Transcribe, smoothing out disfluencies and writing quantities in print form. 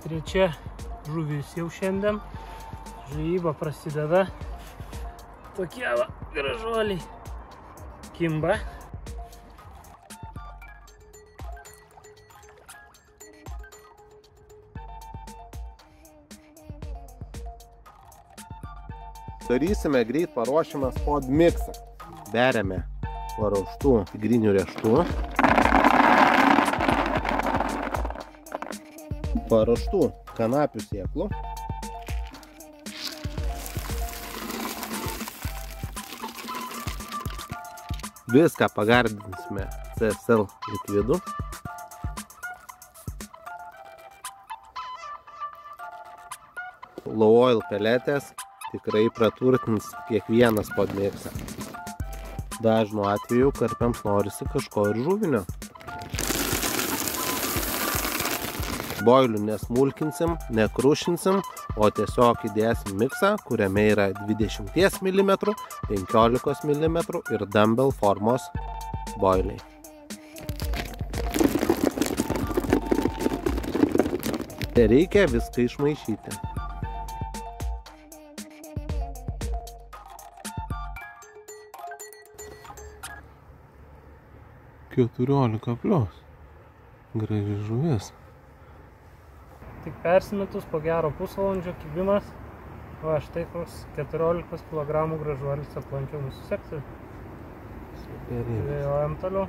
Trečia žuvis jau šiandien. Žvejyba prasideda. Tokie va gražuoliai. Kimba. Darysime greit paruošimą spod miksą. Beriame paruoštų tigrinių riešutų, paruoštų kanapių sėklų, viską pagardinsime CSL likvidu, low oil peletės tikrai praturtins kiekvienas spod miksą. Dažnu atveju karpiams norisi kažko ir žuvinio. Boilių nesmulkinsim, nekrušinsim, o tiesiog įdėsim miksą, kuriame yra 20 mm, 15 mm ir dumbbell formos boiliai. Reikia viską išmaišyti. Keturiolika plius. Graži žuvis. Tik persimetus po gero pusvalandžio kibimas. Va, štai koks 14 kg gražuolis aplankė mūsų sektorių. Super. Žvejojam toliau.